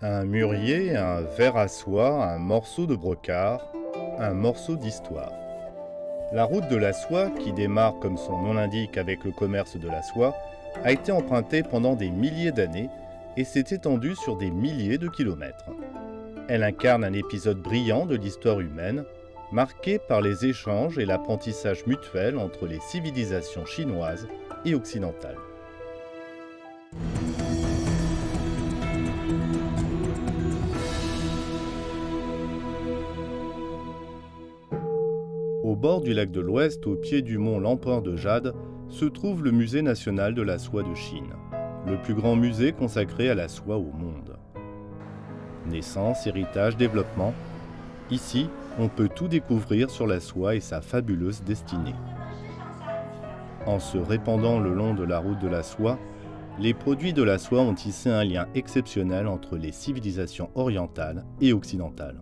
Un mûrier, un ver à soie, un morceau de brocart, un morceau d'histoire. La route de la soie, qui démarre comme son nom l'indique avec le commerce de la soie, a été empruntée pendant des milliers d'années et s'est étendue sur des milliers de kilomètres. Elle incarne un épisode brillant de l'histoire humaine, marqué par les échanges et l'apprentissage mutuel entre les civilisations chinoises et occidentales. Au bord du lac de l'Ouest, au pied du mont L'Empereur de Jade, se trouve le Musée national de la soie de Chine, le plus grand musée consacré à la soie au monde. Naissance, héritage, développement, ici, on peut tout découvrir sur la soie et sa fabuleuse destinée. En se répandant le long de la route de la soie, les produits de la soie ont tissé un lien exceptionnel entre les civilisations orientales et occidentales.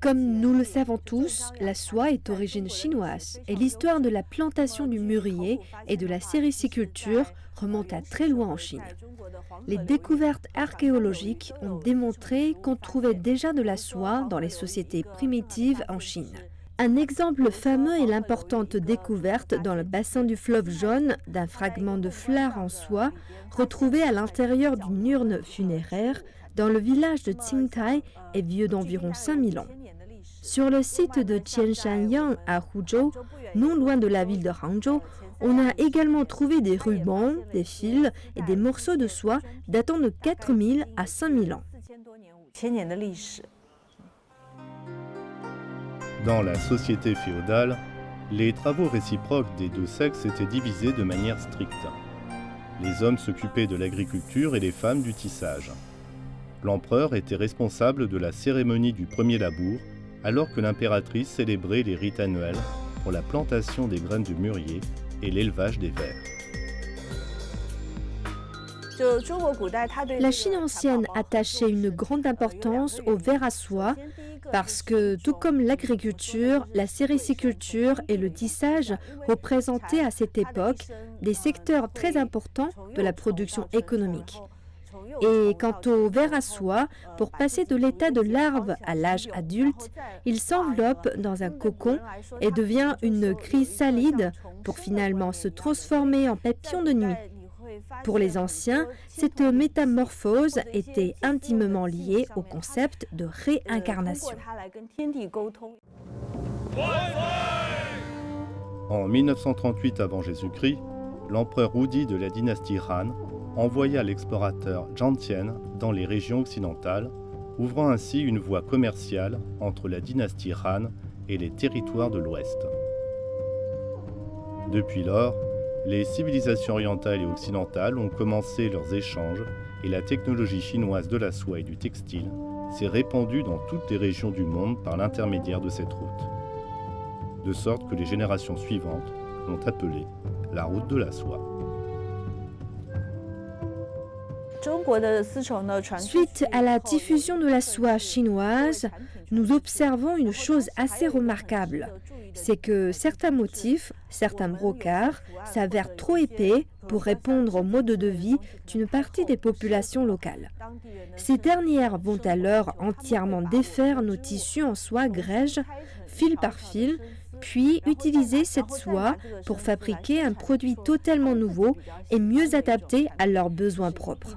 Comme nous le savons tous, la soie est d'origine chinoise et l'histoire de la plantation du mûrier et de la sériciculture remonte à très loin en Chine. Les découvertes archéologiques ont démontré qu'on trouvait déjà de la soie dans les sociétés primitives en Chine. Un exemple fameux est l'importante découverte dans le bassin du fleuve Jaune d'un fragment de flare en soie retrouvé à l'intérieur d'une urne funéraire dans le village de Qingtai et vieux d'environ 5000 ans. Sur le site de Qianshanyang à Huzhou, non loin de la ville de Hangzhou, on a également trouvé des rubans, des fils et des morceaux de soie datant de 4000 à 5000 ans. Dans la société féodale, les travaux réciproques des deux sexes étaient divisés de manière stricte. Les hommes s'occupaient de l'agriculture et les femmes du tissage. L'empereur était responsable de la cérémonie du premier labour, alors que l'impératrice célébrait les rites annuels pour la plantation des graines de mûrier et l'élevage des vers. La Chine ancienne attachait une grande importance au ver à soie parce que, tout comme l'agriculture, la sériciculture et le tissage représentaient à cette époque des secteurs très importants de la production économique. Et quant au ver à soie, pour passer de l'état de larve à l'âge adulte, il s'enveloppe dans un cocon et devient une chrysalide pour finalement se transformer en papillon de nuit. Pour les anciens, cette métamorphose était intimement liée au concept de réincarnation. En 938 avant Jésus-Christ, l'empereur Wudi de la dynastie Han envoya l'explorateur Zhang Tian dans les régions occidentales, ouvrant ainsi une voie commerciale entre la dynastie Han et les territoires de l'Ouest. Depuis lors, les civilisations orientales et occidentales ont commencé leurs échanges et la technologie chinoise de la soie et du textile s'est répandue dans toutes les régions du monde par l'intermédiaire de cette route. De sorte que les générations suivantes l'ont appelée la route de la soie. Suite à la diffusion de la soie chinoise, nous observons une chose assez remarquable. C'est que certains motifs, certains brocarts, s'avèrent trop épais pour répondre au mode de vie d'une partie des populations locales. Ces dernières vont alors entièrement défaire nos tissus en soie grège, fil par fil, puis utiliser cette soie pour fabriquer un produit totalement nouveau et mieux adapté à leurs besoins propres.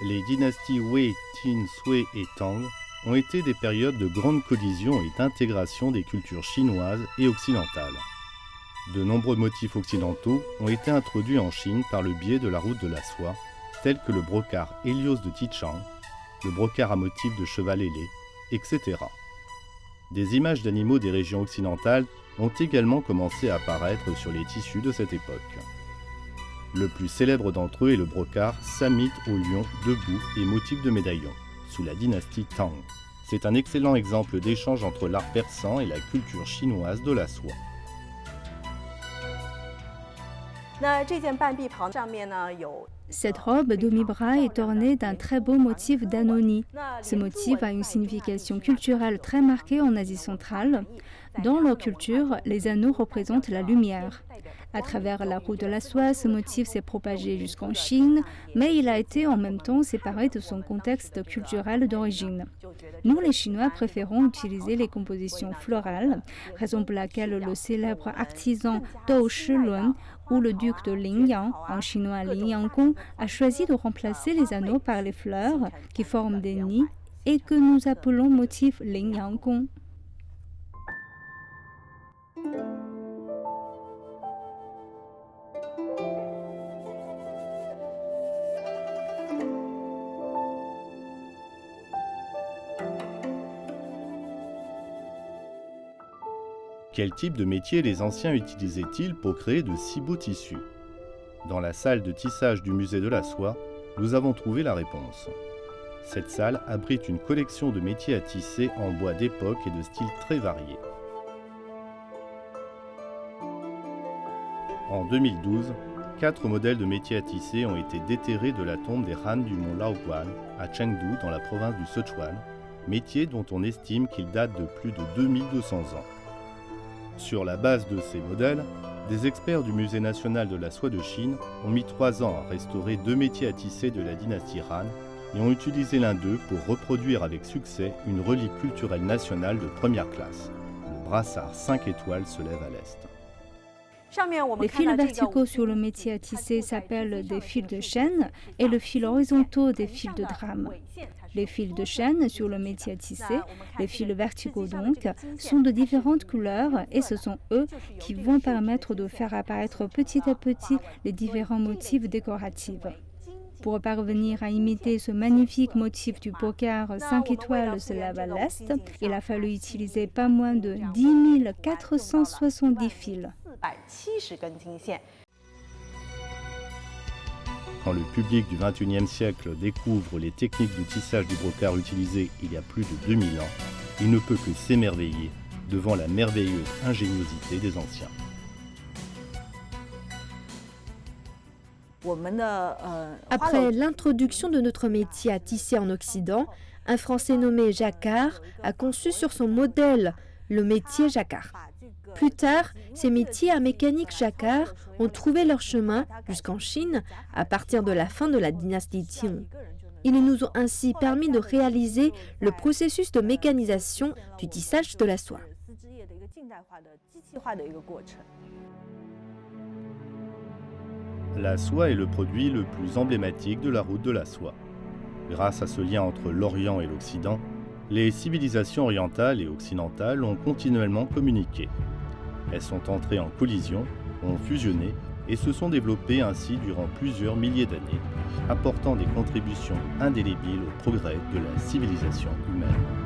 Les dynasties Wei, Qin, Sui et Tang ont été des périodes de grande collision et d'intégration des cultures chinoises et occidentales. De nombreux motifs occidentaux ont été introduits en Chine par le biais de la route de la soie, tels que le brocart Hélios de Tichang, le brocart à motifs de cheval ailé, etc. Des images d'animaux des régions occidentales ont également commencé à apparaître sur les tissus de cette époque. Le plus célèbre d'entre eux est le brocart samite au lion debout et motif de médaillon, sous la dynastie Tang. C'est un excellent exemple d'échange entre l'art persan et la culture chinoise de la soie. Cette robe demi-bras est ornée d'un très beau motif d'anoni. Ce motif a une signification culturelle très marquée en Asie centrale. Dans leur culture, les anneaux représentent la lumière. À travers la route de la soie, ce motif s'est propagé jusqu'en Chine, mais il a été en même temps séparé de son contexte culturel d'origine. Nous, les Chinois, préférons utiliser les compositions florales, raison pour laquelle le célèbre artisan Dou Shilun ou le duc de Lingyang, en chinois Lingyangkong, a choisi de remplacer les anneaux par les fleurs qui forment des nids et que nous appelons motif Lingyangkong. Quel type de métier les anciens utilisaient-ils pour créer de si beaux tissus? Dans la salle de tissage du musée de la soie, nous avons trouvé la réponse. Cette salle abrite une collection de métiers à tisser en bois d'époque et de styles très variés. En 2012, 4 modèles de métiers à tisser ont été déterrés de la tombe des Han du mont Laoguan à Chengdu dans la province du Sichuan, métiers dont on estime qu'ils datent de plus de 2200 ans. Sur la base de ces modèles, des experts du Musée national de la soie de Chine ont mis 3 ans à restaurer 2 métiers à tisser de la dynastie Han et ont utilisé l'un d'eux pour reproduire avec succès une relique culturelle nationale de première classe. Le brassard 5 étoiles se lève à l'est. Les fils verticaux sur le métier à tisser s'appellent des fils de chêne et le fil horizontaux des fils de drame. Les fils de chêne sur le métier à tisser, les fils verticaux donc, sont de différentes couleurs et ce sont eux qui vont permettre de faire apparaître petit à petit les différents motifs décoratifs. Pour parvenir à imiter ce magnifique motif du poker 5 étoiles se lève à l'est, il a fallu utiliser pas moins de 10 470 fils. Quand le public du XXIe siècle découvre les techniques de tissage du brocart utilisées il y a plus de 2000 ans, il ne peut que s'émerveiller devant la merveilleuse ingéniosité des anciens. Après l'introduction de notre métier à tisser en Occident, un Français nommé Jacquard a conçu sur son modèle le métier Jacquard. Plus tard, ces métiers à mécanique Jacquard ont trouvé leur chemin jusqu'en Chine à partir de la fin de la dynastie Qing. Ils nous ont ainsi permis de réaliser le processus de mécanisation du tissage de la soie. La soie est le produit le plus emblématique de la route de la soie. Grâce à ce lien entre l'Orient et l'Occident, les civilisations orientales et occidentales ont continuellement communiqué. Elles sont entrées en collision, ont fusionné et se sont développées ainsi durant plusieurs milliers d'années, apportant des contributions indélébiles au progrès de la civilisation humaine.